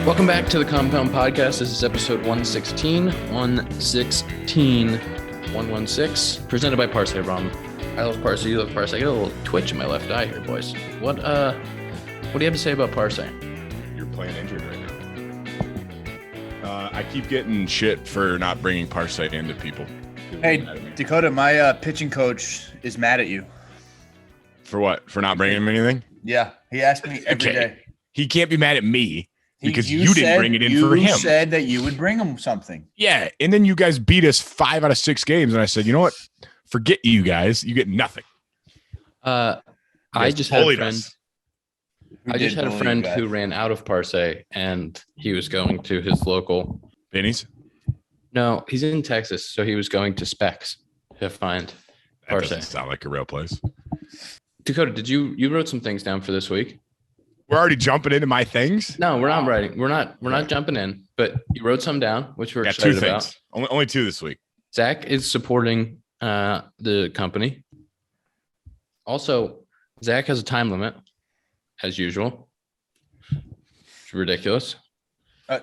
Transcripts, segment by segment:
Welcome back to the Compound Podcast. This is episode 116, 116, presented by Parse Rum. I love Parse, you love Parse. I got a little twitch in my left eye here, boys. What do you have to say about Parse? You're playing injured right now. I keep getting shit for not bringing Parse into people. Hey, Dakota, my pitching coach is mad at you. For what? For not bringing him anything? Yeah, he asked me every day. He can't be mad at me because you didn't bring it in for him. You said that you would bring him something. Yeah, and then you guys beat us 5 out of 6 games, and I said, you know what? Forget you guys. You get nothing. I just had a friend who ran out of Parse, and he was going to his local Benny's. No, he's in Texas, so he was going to Specs to find Parse. That doesn't sound like a real place. Dakota, did you wrote some things down for this week? We're already jumping into my things. No, we're not writing. We're not jumping in, but you wrote some down, which we're excited about. Only 2 this week. Zach is supporting the company. Also, Zach has a time limit, as usual. It's ridiculous.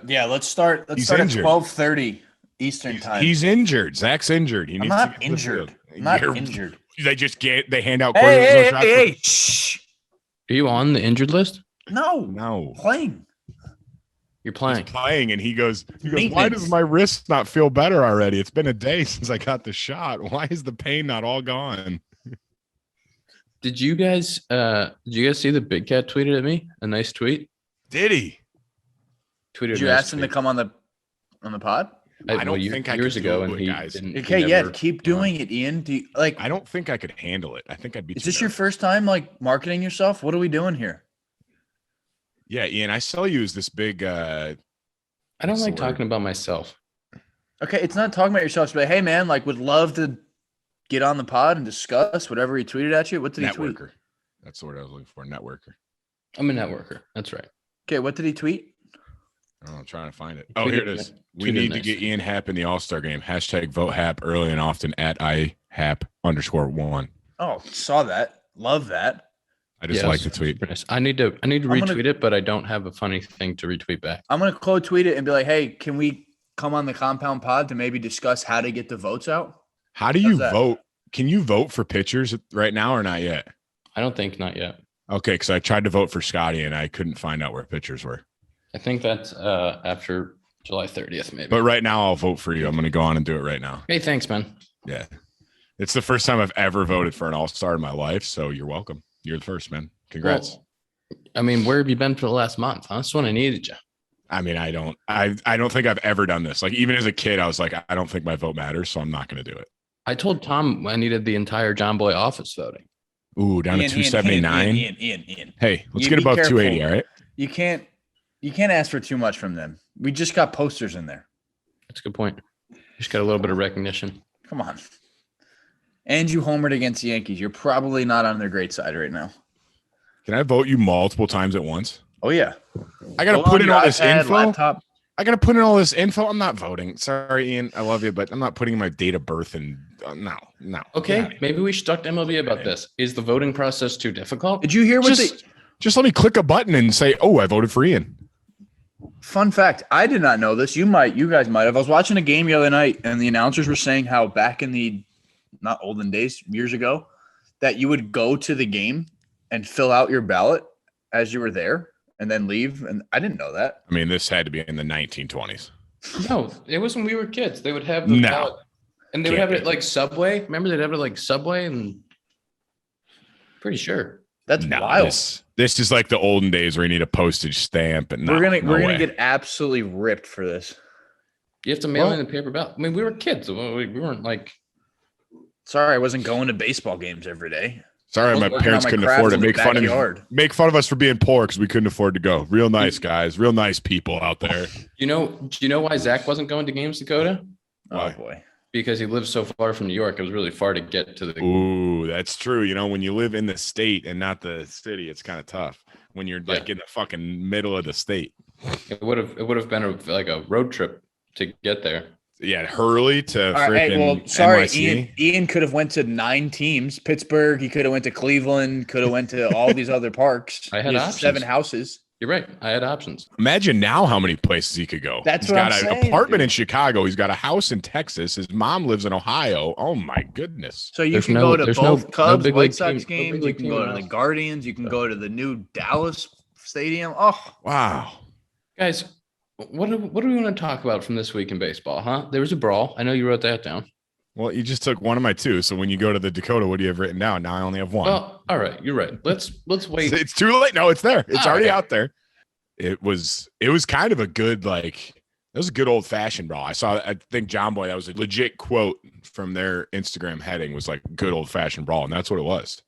Yeah, let's start. Let's start injured. At 12:30 Eastern time. He's injured. Zach's injured. I'm not injured. I'm not injured. They hand out. Hey, shh. Are you on the injured list? No. Playing. You're playing. He's playing, and he goes, why does my wrist not feel better already? It's been a day since I got the shot. Why is the pain not all gone? Did you guys see the Big Cat tweeted at me? A nice tweet. Did he? Did you ask him to come on the pod? I don't think I years could ago, do and it, he guys. didn't. Okay, yeah, keep doing it, Ian. I don't think I could handle it. I think I'd be. Is this your first time marketing yourself? What are we doing here? Yeah, Ian, I saw you as this big. I don't like talking about myself. Okay, it's not talking about yourself, but hey, man, would love to get on the pod and discuss whatever he tweeted at you. What did he tweet? Networker. That's the word I was looking for. Networker. I'm a networker. That's right. Okay, what did he tweet? Oh, I'm trying to find it. Oh, here it is. We need to get Ian Happ in the All-Star game. # vote Happ early and often at @IHapp_1. Oh, saw that. Love that. I just like the tweet. I need to retweet it, but I don't have a funny thing to retweet back. I'm gonna quote tweet it and be like, "Hey, can we come on the Compound Pod to maybe discuss how to get the votes out?" How do you vote? Can you vote for pitchers right now or not yet? I don't think not yet. Okay, because I tried to vote for Scotty and I couldn't find out where pitchers were. I think that's after July 30th, maybe. But right now, I'll vote for you. I'm going to go on and do it right now. Hey, thanks, man. Yeah. It's the first time I've ever voted for an all-star in my life, so you're welcome. You're the first, man. Congrats. Well, I mean, where have you been for the last month? Huh? That's when I needed you. I mean, I don't think I've ever done this. Even as a kid, I was like, I don't think my vote matters, so I'm not going to do it. I told Tom I needed the entire John Boy office voting. Ooh, down to 279. Ian. Hey, let's get above 280, all right? You can't ask for too much from them. We just got posters in there. That's a good point. Just got a little bit of recognition. Come on. And you homered against the Yankees. You're probably not on their great side right now. Can I vote you multiple times at once? Oh, yeah. I got to put in all this info. Laptop. I got to put in all this info. I'm not voting. Sorry, Ian. I love you, but I'm not putting my date of birth in. No. Okay, maybe we should talk to MLB about this. Is the voting process too difficult? Did you hear what just let me click a button and say, oh, I voted for Ian. Fun fact, I did not know this. You guys might have. I was watching a game the other night, and the announcers were saying how back in the not olden days, years ago, that you would go to the game and fill out your ballot as you were there and then leave. And I didn't know that. I mean, this had to be in the 1920s. No, it was when we were kids. They would have the ballot, and they would have it at Subway. Remember, they'd have it Subway, and pretty sure. That's wild. This is like the olden days where you need a postage stamp, and we're gonna get absolutely ripped for this. You have to mail in the paper ballot. I mean, we were kids. We weren't Sorry, I wasn't going to baseball games every day. Sorry, my parents couldn't afford it. Make fun of us for being poor because we couldn't afford to go. Real nice guys, real nice people out there. Do you know why Zach wasn't going to games, Dakota? Why? Oh boy. Because he lives so far from New York. It was really far to get to the. Ooh, that's true. When you live in the state and not the city, it's kind of tough. When you're in the fucking middle of the state. It would have been a road trip to get there. Yeah, Hurley to freaking sorry, NYC. Ian could have went to 9 teams. Pittsburgh, he could have went to Cleveland, could have went to all these other parks. I had options. 7 houses. You're right. I had options. Imagine now how many places he could go. That's He's what got I'm an saying, apartment dude. in Chicago. He's got a house in Texas. His mom lives in Ohio. Oh my goodness. So you can go to both Cubs, big White league Sox team- no big games. You league can team go in to the Austin. Guardians. You can go to the new Dallas Stadium. Oh, Wow. Guys, what do we want to talk about from this week in baseball, huh? There was a brawl. I know you wrote that down. Well, you just took one of my two. So when you go to the Dakota, what do you have written down? Now I only have one. Well, all right. You're right. Let's wait. It's too late. No, it's there. It's All already right. out there. It was kind of a good, like, it was a good old fashioned brawl. I think John Boy, that was a legit quote from their Instagram heading, was like good old fashioned brawl. And that's what it was.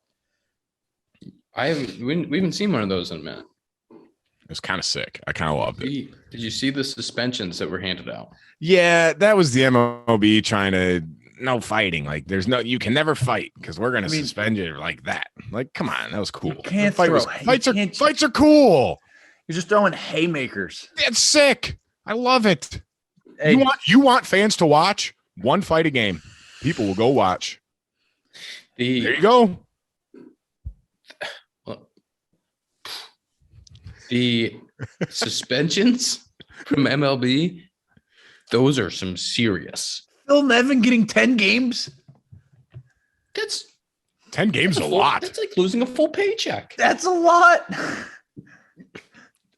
We haven't seen one of those in a minute. It was kind of sick. I kind of loved it. Did you see the suspensions that were handed out? Yeah, that was the MLB trying to no fighting. Like, you can never fight because we're gonna suspend you like that. Like, come on, that was cool. you can't Fights are cool. You're just throwing haymakers. That's sick. I love it. Hey, You want fans to watch one fight a game. People will go watch. There you go. The suspensions from MLB, those are some serious. Phil Nevin getting 10 games. That's 10 games that's a lot. That's like losing a full paycheck. That's a lot.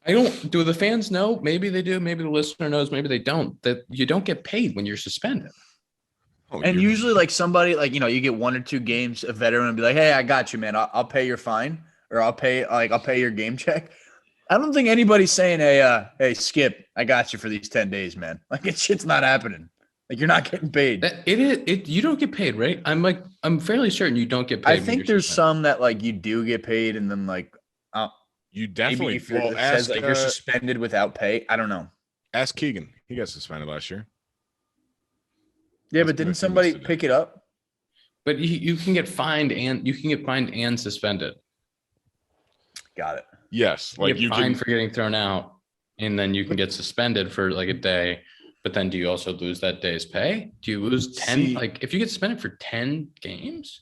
Do the fans know? Maybe they do. Maybe the listener knows. Maybe they don't. That you don't get paid when you're suspended. And usually, like, somebody, like, you get 1 or 2 games, a veteran will be like, hey, I got you, man. I'll pay your fine, or I'll pay your game check. I don't think anybody's saying, hey, Skip, I got you for these 10 days, man. Like, shit's not happening. Like, you're not getting paid. You don't get paid, right? I'm fairly certain you don't get paid. I think there's some that, like, you do get paid, and then, like, you definitely it says like you're suspended without pay. I don't know. Ask Keegan. He got suspended last year. Yeah, but didn't somebody pick it up? But you can get fined and suspended. Got it. Yes, like you get fined for getting thrown out, and then you can get suspended for like a day. But then do you also lose that day's pay? Do you lose 10? Like if you get suspended for 10 games?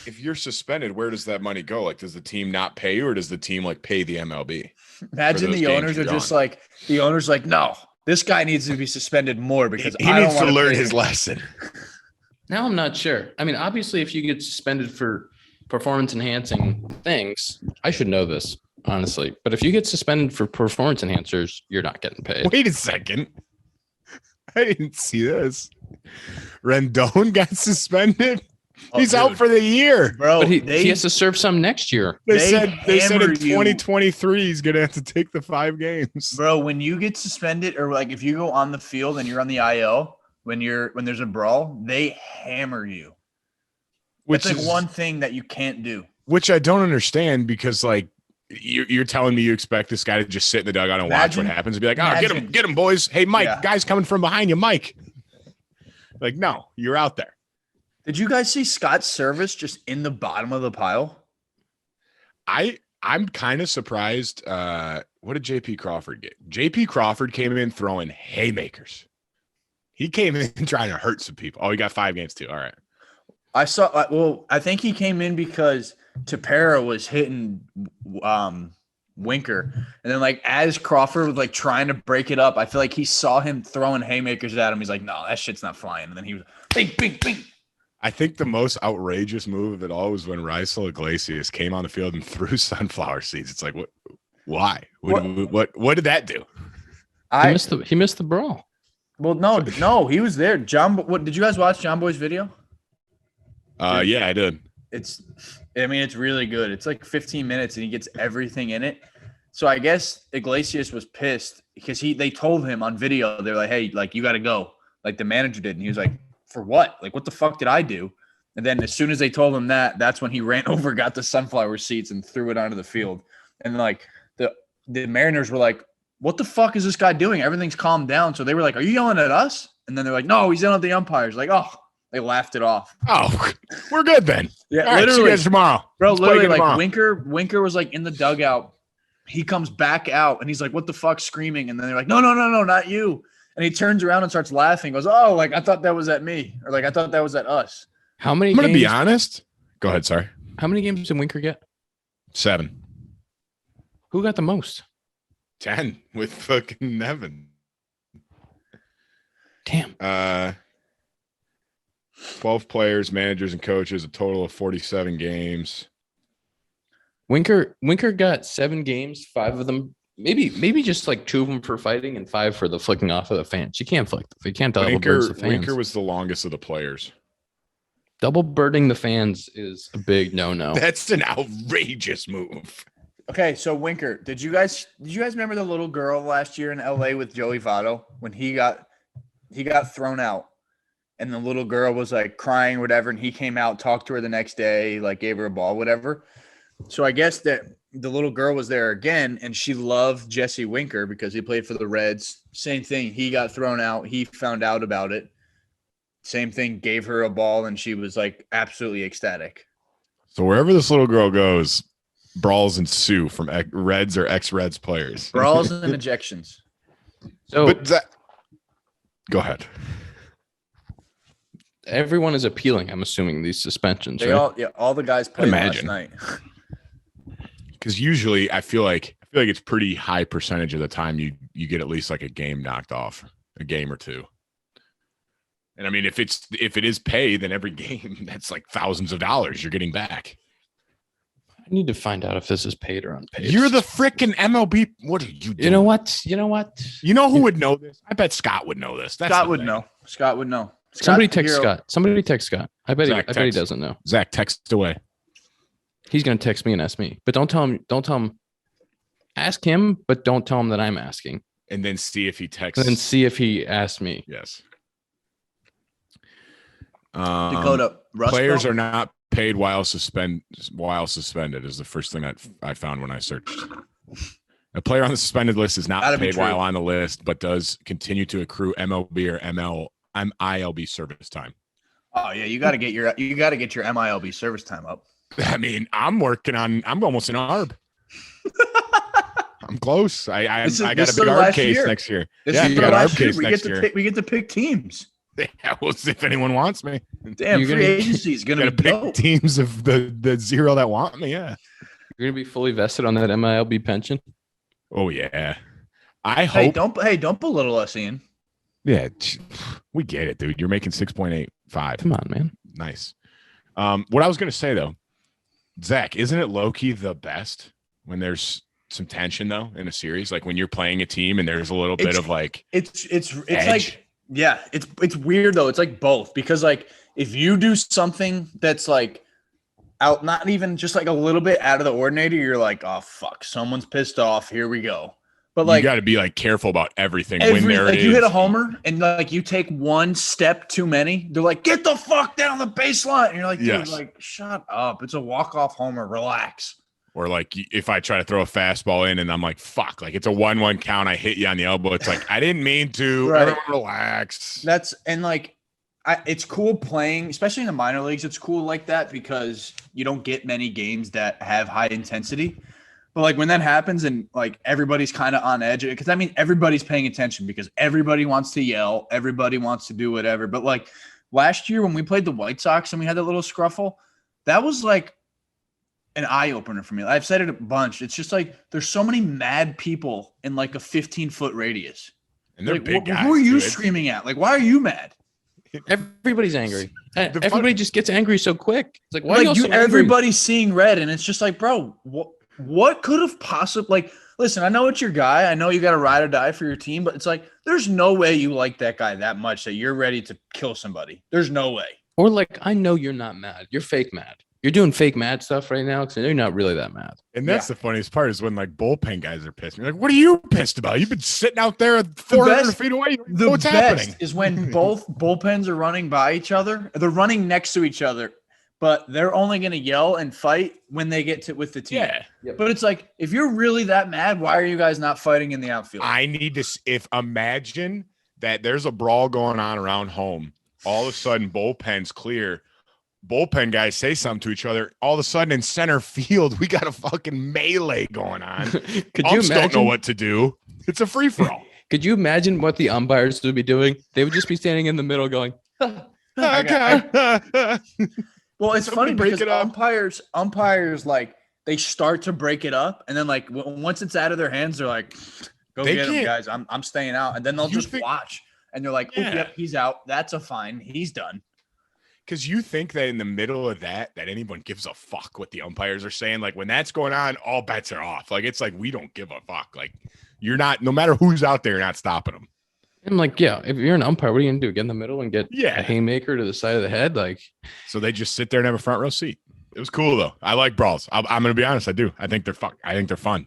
If you're suspended, where does that money go? Like, does the team not pay you, or does the team like pay the MLB? Imagine the owners are just like, no, this guy needs to be suspended more because he needs to learn his lesson. Now I'm not sure. I mean, obviously, if you get suspended for performance enhancing things, I should know this, honestly. But if you get suspended for performance enhancers, you're not getting paid. Wait a second. I didn't see this. Rendon got suspended. He's out for the year, bro. But he has to serve some next year. They said in 2023 he's gonna have to take the 5 games. Bro, when you get suspended, or like if you go on the field and you're on the IL when there's a brawl, they hammer you. Which is like one thing that you can't do. Which I don't understand, because like you're telling me you expect this guy to just sit in the dugout and watch what happens and be like, oh, get him, boys. Hey, Mike, guy's coming from behind you, Mike. Like, no, you're out there. Did you guys see Scott's service just in the bottom of the pile? I'm kind of surprised. What did JP Crawford get? JP Crawford came in throwing haymakers. He came in trying to hurt some people. Oh, he got 5 games too. All right. I think he came in because Tepera was hitting Winker. And then like as Crawford was like trying to break it up, I feel like he saw him throwing haymakers at him. He's like, no, that shit's not flying. And then he was bing, bing, bing. I think the most outrageous move of it all was when Raisel Iglesias came on the field and threw sunflower seeds. It's like, what? Why? What did that do? He missed the brawl. Well, no, he was there. What did you guys watch John Boy's video? Yeah, I did. It's really good. It's like 15 minutes and he gets everything in it. So I guess Iglesias was pissed because they told him on video, they're like, hey, like you got to go. Like the manager did. And he was like, for what? Like, what the fuck did I do? And then as soon as they told him that's when he ran over, got the sunflower seeds and threw it onto the field. And like the Mariners were like, what the fuck is this guy doing? Everything's calmed down. So they were like, are you yelling at us? And then they're like, no, he's yelling at the umpires. Like, oh, they laughed it off. Oh, we're good then. Yeah, all right, see you guys tomorrow. Bro, literally, like Winker was like in the dugout. He comes back out and he's like, what the fuck, screaming. And then they're like, no, not you. And he turns around and starts laughing. Goes, oh, like I thought that was at me. Or like I thought that was at us. How many I'm going to be honest. Go ahead, sorry. How many games did Winker get? 7. Who got the most? 10 with fucking Nevin. Damn. 12 players, managers, and coaches, a total of 47 games. Winker got 7 games, 5 of them, maybe just like 2 of them for fighting and 5 for the flicking off of the fans. You can't flick. You can't double bird the fans. Winker was the longest of the players. Double birding the fans is a big no. That's an outrageous move. Okay, so Winker, did you guys remember the little girl last year in LA with Joey Votto when he got thrown out? And the little girl was like crying or whatever, and he came out, talked to her the next day, like gave her a ball, whatever. So I guess that the little girl was there again, and she loved Jesse Winker because he played for the Reds. Same thing. He got thrown out. He found out about it. Same thing, gave her a ball, and she was like absolutely ecstatic. So wherever this little girl goes, brawls ensue from Reds or ex-Reds players. Brawls and ejections. So go ahead. Everyone is appealing, I'm assuming, these suspensions. They right? all the guys played last night. Because usually I feel like it's pretty high percentage of the time you get at least like a game knocked off, a game or two. And I mean, if it is pay, then every game that's like thousands of dollars you're getting back. I need to find out if this is paid or unpaid. You're the freaking MLB. What are you doing? You know what? You know who would know this? I bet Scott would know this. Scott would know. Somebody text Scott. I bet he doesn't know. Zach, text away. He's gonna text me and ask me, but don't tell him. Ask him, but don't tell him that I'm asking. And then see if he texts. And then see if he asks me. Yes. Dakota, players are not paid while suspended is the first thing I found when I searched. A player on the suspended list is not paid while on the list, but does continue to accrue MLB or MILB service time. Oh yeah, you got to get your MILB service time up. I mean, I'm almost an ARB. I'm close. I got a big ARB case next year. We get to pick teams. Yeah, we'll see if anyone wants me. Damn, free agency is going to be pick teams of the 0 that want me. Yeah, you're gonna be fully vested on that MILB pension. Oh yeah, I hope. Don't belittle us, Ian. Yeah, we get it, dude. You're making 6.85. Come on, man. Nice. What I was gonna say though, Zach, isn't it low key the best when there's some tension though in a series, like when you're playing a team and there's a little bit of like it's like. Yeah, it's weird though. It's like both, because like if you do something that's like out, not even just like a little bit out of the ordinary, you're like, oh fuck, someone's pissed off. Here we go. But like you got to be like careful about everything. When there like you hit a homer and like you take one step too many, they're like, get the fuck down the baseline. And you're like, dude, like shut up. It's a walk-off homer. Relax. Or like if I try to throw a fastball in and I'm like, fuck, like it's a 1-1 count. I hit you on the elbow. It's like, I didn't mean to. Right. Everyone relax. It's cool playing, especially in the minor leagues. It's cool like that because you don't get many games that have high intensity. But like when that happens and like everybody's kind of on edge, because I mean, everybody's paying attention because everybody wants to yell. Everybody wants to do whatever. But like last year when we played the White Sox and we had that little scruffle, that was like an eye opener for me. I've said it a bunch. It's just like there's so many mad people in like a 15-foot radius. And they're like, big guys. Who are you screaming at? Like, why are you mad? Everybody's angry. Everybody just gets angry so quick. It's like, why are you so angry? Everybody's seeing red, and it's just like, bro, what could have possibly like? Listen, I know it's your guy. I know you got to ride or die for your team, but it's like there's no way you like that guy that much that you're ready to kill somebody. There's no way. Or like, I know you're not mad. You're fake mad. You're doing fake mad stuff right now because I know you're not really that mad. And that's the funniest part is when like bullpen guys are pissed. You're like, what are you pissed about? You've been sitting out there 400 feet away. What's happening? Is when both bullpens are running by each other. They're running next to each other, but they're only going to yell and fight when they get to with the team. Yeah. But it's like, if you're really that mad, why are you guys not fighting in the outfield? I need to imagine that there's a brawl going on around home. All of a sudden, bullpen's clear. Bullpen guys say something to each other. All of a sudden in center field, we got a fucking melee going on. Could you imagine? Don't know what to do. It's a free for all. Could you imagine what the umpires would be doing? They would just be standing in the middle going, well, it's funny because umpires like they start to break it up, and then like once it's out of their hands, they're like, "Go get him, guys! I'm staying out." And then they'll just watch, and they're like, "Oh, yep, he's out. That's a fine. He's done." Because you think that in the middle of that anyone gives a fuck what the umpires are saying. Like when that's going on, all bets are off. Like it's like we don't give a fuck. Like you're not, no matter who's out there, you're not stopping them. And like, yeah, if you're an umpire, what are you gonna do? Get in the middle and get a haymaker to the side of the head? Like, so they just sit there and have a front row seat. It was cool though. I like brawls. I'm gonna be honest. I do. I think they're fun. I think they're fun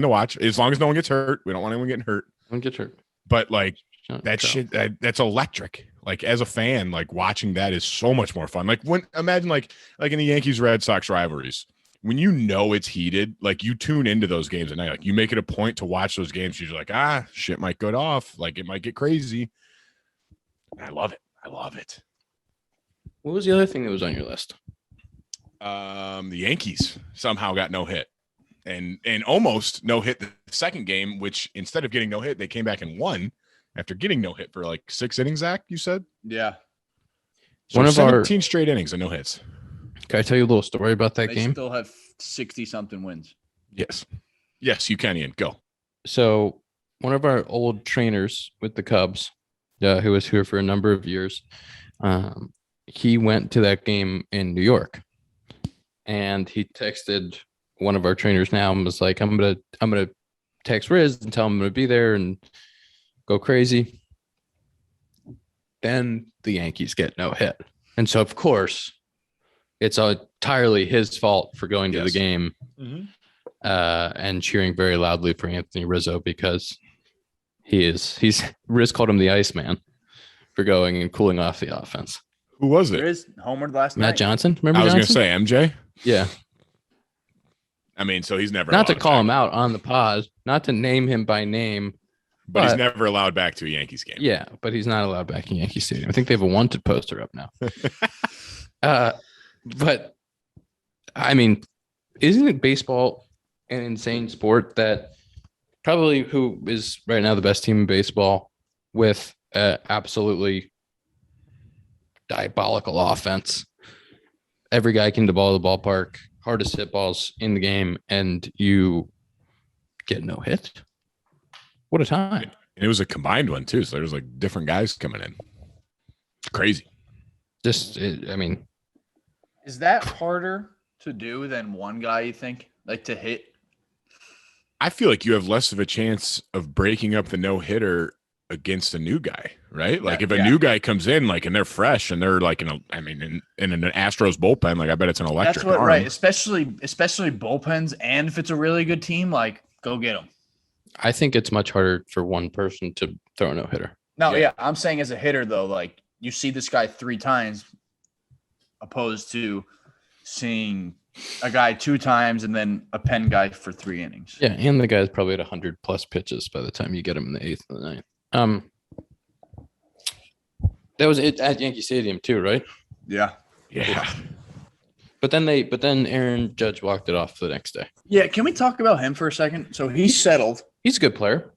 to watch as long as no one gets hurt. We don't want anyone getting hurt. No one gets hurt. But like that shit, that's electric. Like as a fan, like watching that is so much more fun. Like imagine like in the Yankees Red Sox rivalries, when you know it's heated, like you tune into those games at night. Like you make it a point to watch those games. You're like, shit might go off. Like it might get crazy. I love it. What was the other thing that was on your list? The Yankees somehow got no hit and almost no hit the second game, which instead of getting no hit, they came back and won after getting no hit for like 6 innings. Zach, you said? Yeah. So one of 17 straight innings and no hits. Can I tell you a little story about that game? They still have 60-something wins. Yes, you can, Ian. Go. So one of our old trainers with the Cubs, who was here for a number of years, he went to that game in New York, and he texted one of our trainers now and was like, "I'm gonna text Riz and tell him I'm gonna be there and go crazy." Then the Yankees get no hit, and so of course it's entirely his fault for going to the game and cheering very loudly for Anthony Rizzo because he's Riz called him the Iceman for going and cooling off the offense. Who was it? Riz homered last night. Matt Johnson. Remember? I was going to say MJ. Yeah. I mean, so he's never not to call him out on the pod, not to name him by name, but he's never allowed back to a Yankees game. Yeah, but he's not allowed back in Yankee Stadium. I think they have a wanted poster up now. But I mean, isn't it baseball an insane sport that probably who is right now the best team in baseball with absolutely diabolical offense? Every guy can ball the ballpark, hardest hit balls in the game, and you get no hit. What a time. And it was a combined one too. So there was like different guys coming in. It's crazy. Is that harder to do than one guy, you think? Like to hit? I feel like you have less of a chance of breaking up the no-hitter against a new guy, right? Like if a new guy comes in, like, and they're fresh and they're like in an Astros bullpen, like I bet it's an electric. That's what, arm. right? Especially bullpens, and if it's a really good team, like go get them. I think it's much harder for one person to throw a no-hitter. No, yeah, I'm saying as a hitter though, like you see this guy 3 times, opposed to seeing a guy 2 times and then a pen guy for 3 innings. Yeah, and the guy's probably at 100+ pitches by the time you get him in the 8th and the 9th. That was it at Yankee Stadium too, right? Yeah. But then Aaron Judge walked it off the next day. Yeah, can we talk about him for a second? So he's settled. He's a good player.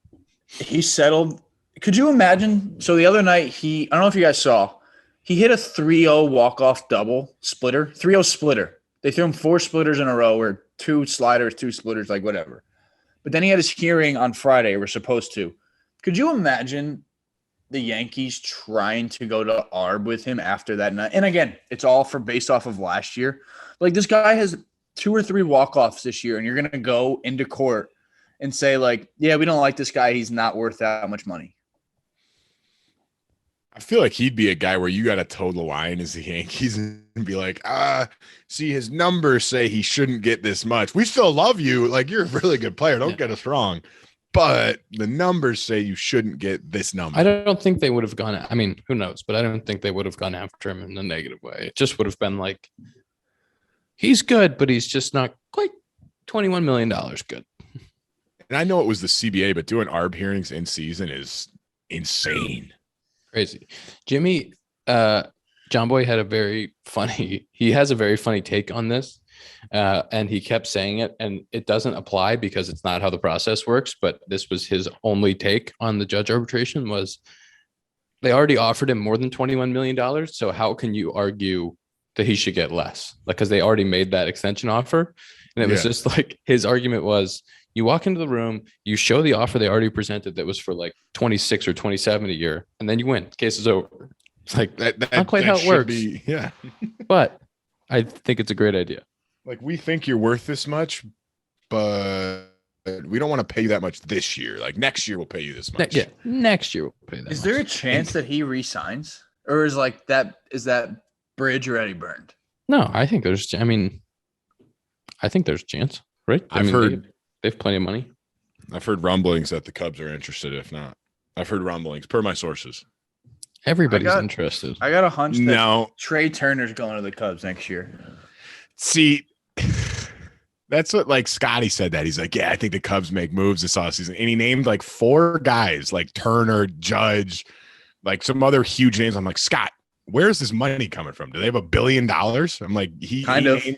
He's settled. Could you imagine? So the other night, I don't know if you guys saw, he hit a 3-0 walk-off double splitter, 3-0 splitter. They threw him 4 splitters in a row, or 2 sliders, 2 splitters, like whatever. But then he had his hearing on Friday. We're supposed to. Could you imagine the Yankees trying to go to Arb with him after that night? And again, it's all based off of last year. Like this guy has 2 or 3 walk-offs this year, and you're going to go into court and say like, yeah, we don't like this guy. He's not worth that much money. I feel like he'd be a guy where you got to toe the line as the Yankees and be like, see, his numbers say he shouldn't get this much. We still love you. Like, you're a really good player. Don't get us wrong. But the numbers say you shouldn't get this number. I don't think they would have gone. I mean, who knows? But I don't think they would have gone after him in a negative way. It just would have been like, he's good, but he's just not quite $21 million good. And I know it was the CBA, but doing ARB hearings in season is insane. Crazy. Jimmy, John Boy has a very funny take on this. And he kept saying it, and it doesn't apply because it's not how the process works. But this was his only take on the Judge arbitration was they already offered him more than $21 million. So how can you argue that he should get less? Like, because they already made that extension offer. And it was just like his argument was you walk into the room, you show the offer they already presented that was for like 26 or 27 a year, and then you win. Case is over. It's like that not quite how it works. Yeah. But I think it's a great idea. Like, we think you're worth this much, but we don't want to pay you that much this year. Like, next year we'll pay you this much. Next year we'll pay that. Is there a chance that he resigns, or is that bridge already burned? No, I think there's a chance, right? I've heard they have plenty of money. I've heard rumblings that the Cubs are interested. If not, I've heard rumblings per my sources. Everybody's interested. I got a hunch that Trey Turner's going to the Cubs next year. See, that's what like Scotty said that. He's like, yeah, I think the Cubs make moves this offseason. And he named like 4 guys like Turner, Judge, like some other huge names. I'm like, Scott, where's this money coming from? Do they have $1 billion? I'm like, he named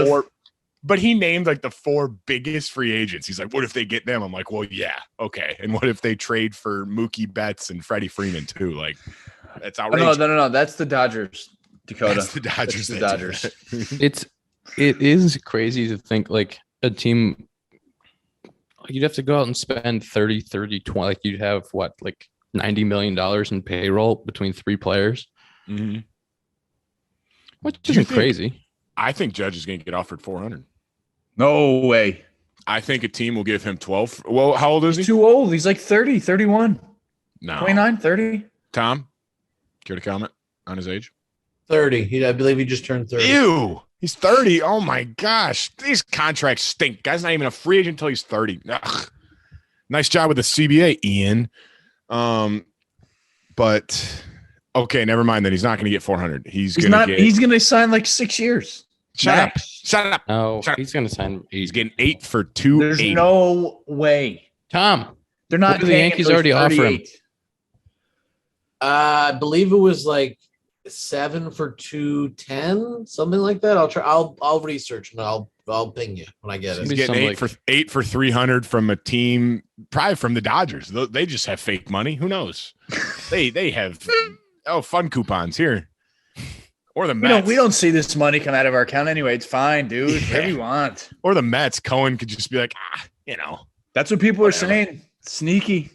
four, but he named like the 4 biggest free agents. He's like, what if they get them? I'm like, well, yeah, okay. And what if they trade for Mookie Betts and Freddie Freeman too? Like, that's outrageous. No. That's the Dodgers, Dakota. That's the Dodgers. That's the Dodgers. It is crazy to think like a team, you'd have to go out and spend 30, 20, like you'd have what, like $90 million in payroll between 3 players. Mm-hmm. Which isn't crazy. I think Judge is going to get offered 400. No way. I think a team will give him 12. Well, how old is he? He's too old. He's like 30, 31. No. 29, 30. Tom, care to comment on his age? 30. I believe he just turned 30. Ew. He's 30. Oh, my gosh. These contracts stink. Guy's not even a free agent until he's 30. Ugh. Nice job with the CBA, Ian. But, okay, never mind that. He's not going to get 400. He's going to sign like 6 years. Shut up. No, he's going to sign. He's getting 8 for 2. There's no way. Tom, they're not. The Yankees already offer him. I believe it was like 7 for 210, something like that. I'll try. I'll research and I'll ping you when I get it. He's getting 8 for 300 from a team, probably from the Dodgers. They just have fake money. Who knows? they have fun coupons here. Or the Mets. We don't see this money come out of our account anyway. It's fine, dude. Whatever you want. Or the Mets. Cohen could just be like, That's what people are saying. Sneaky.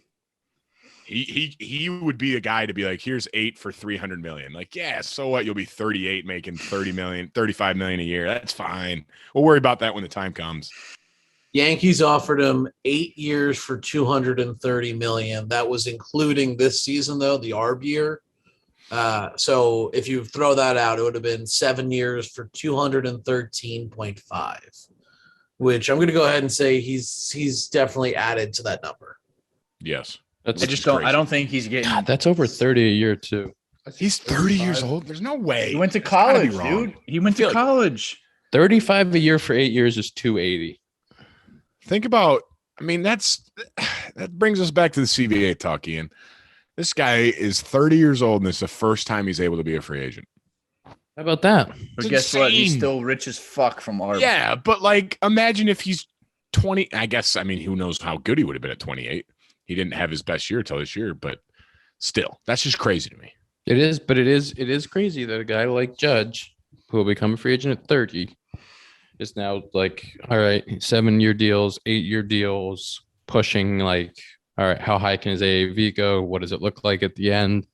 He would be a guy to be like, here's 8 for 300 million. Like, yeah, so what? You'll be 38 making 30 million, 35 million a year. That's fine. We'll worry about that when the time comes. Yankees offered him 8 years for 230 million. That was including this season, though, the ARB year. So if you throw that out, it would have been 7 years for 213.5, which I'm going to go ahead and say he's definitely added to that number. Yes. I don't think he's getting. God, that's over 30 a year too. He's 30 years old. There's no way. He went to college, dude. He went to college. 35 a year for 8 years is 280. Think about, that brings us back to the CBA talk, Ian. This guy is 30 years old, and it's the first time he's able to be a free agent. How about that? But guess what? He's still rich as fuck from Arbitration. Yeah, but like, imagine if he's 20. I guess, who knows how good he would have been at 28. He didn't have his best year till this year, but still, that's just crazy to me. It is, but it is crazy that a guy like Judge, who will become a free agent at 30, is now like, all right, 7-year deals, 8-year deals, pushing like, all right, how high can his AAV go? What does it look like at the end?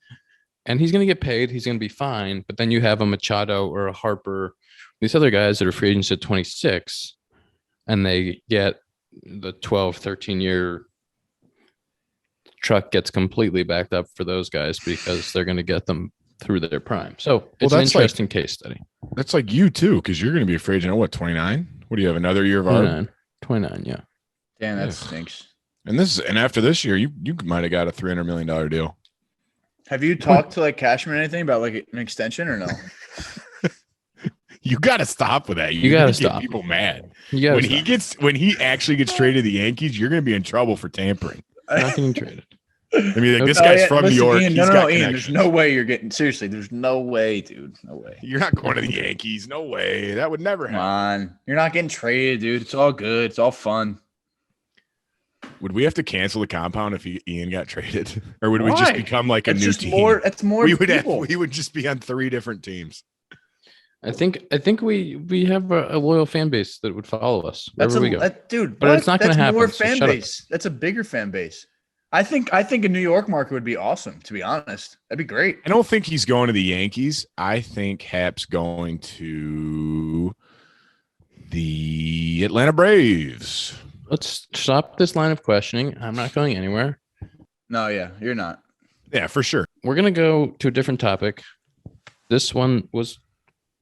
And he's going to get paid. He's going to be fine. But then you have a Machado or a Harper, these other guys that are free agents at 26, and they get the 12, 13-year truck gets completely backed up for those guys because they're going to get them through their prime. So it's an interesting case study. That's like you too, because you're going to be a free agent at what, 29? What do you have, another year of 29, yeah. Damn, that stinks. And after this year, you might have got a $300 million deal. Have you talked to like Cashman or anything about like an extension or no? You got to stop with that. You got to stop. People mad. When he actually gets traded to the Yankees, you're going to be in trouble for tampering. Not getting traded. This guy's from New York. Ian, Ian, there's no way you're getting. Seriously, there's no way, dude. No way. You're not going to the Yankees. No way. That would never happen. Come on. You're not getting traded, dude. It's all good. It's all fun. Would we have to cancel the compound if Ian got traded, or would we just become like a new team? It's more. We would just be on 3 different teams. I think we have a loyal fan base that would follow us That's wherever we go. Dude. But it's not going to happen. More so fan shut up. base. That's a bigger fan base. I think a New York market would be awesome. To be honest, that'd be great. I don't think he's going to the Yankees. I think Hap's going to the Atlanta Braves. Let's stop this line of questioning. I'm not going anywhere. No, yeah, you're not. Yeah, for sure. We're going to go to a different topic. This one was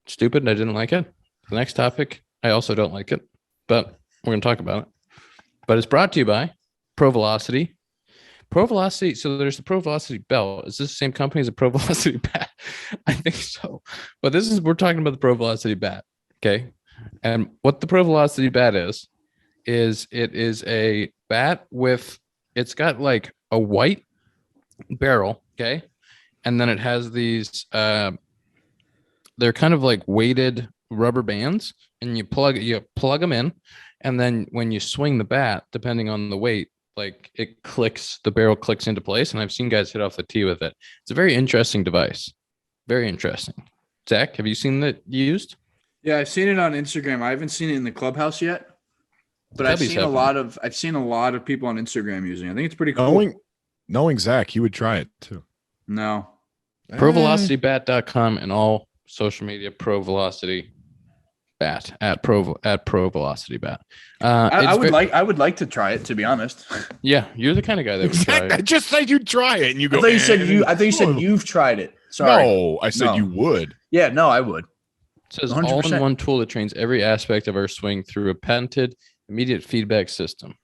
stupid and I didn't like it. The next topic, I also don't like it, but we're going to talk about it. But it's brought to you by ProVelocity. ProVelocity. So there's the ProVelocity belt. Is this the same company as the ProVelocity bat? I think so. But we're talking about the ProVelocity bat. Okay. And what the ProVelocity bat is it is a bat it's got like a white barrel. Okay. And then it has these, they're kind of like weighted rubber bands, and you plug them in. And then when you swing the bat, depending on the weight, like the barrel clicks into place. And I've seen guys hit off the tee with it. It's a very interesting device. Very interesting. Zach, have you seen that used? Yeah, I've seen it on Instagram. I haven't seen it in the clubhouse yet, but I've seen a lot of people on Instagram using it. I think it's pretty cool. Knowing Zach, he would try it too. No. ProVelocityBat.com and all social media. ProVelocity Bat at ProVelocity Bat. I would like to try it, to be honest. Yeah, you're the kind of guy that would try it. I just said you'd try it, and you go. I thought you said you've tried it. Sorry. No, I said you would. Yeah, no, I would. It says 100%. all-in-one tool that trains every aspect of our swing through a patented immediate feedback system.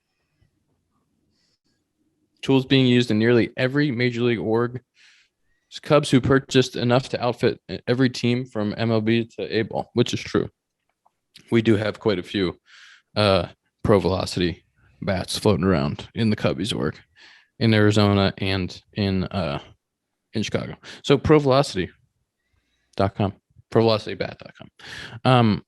Tools being used in nearly every major league org. It's Cubs who purchased enough to outfit every team from MLB to A-ball, which is true. We do have quite a few ProVelocity bats floating around in the Cubbies org, in Arizona and in Chicago. So ProVelocity.com, ProVelocityBat.com.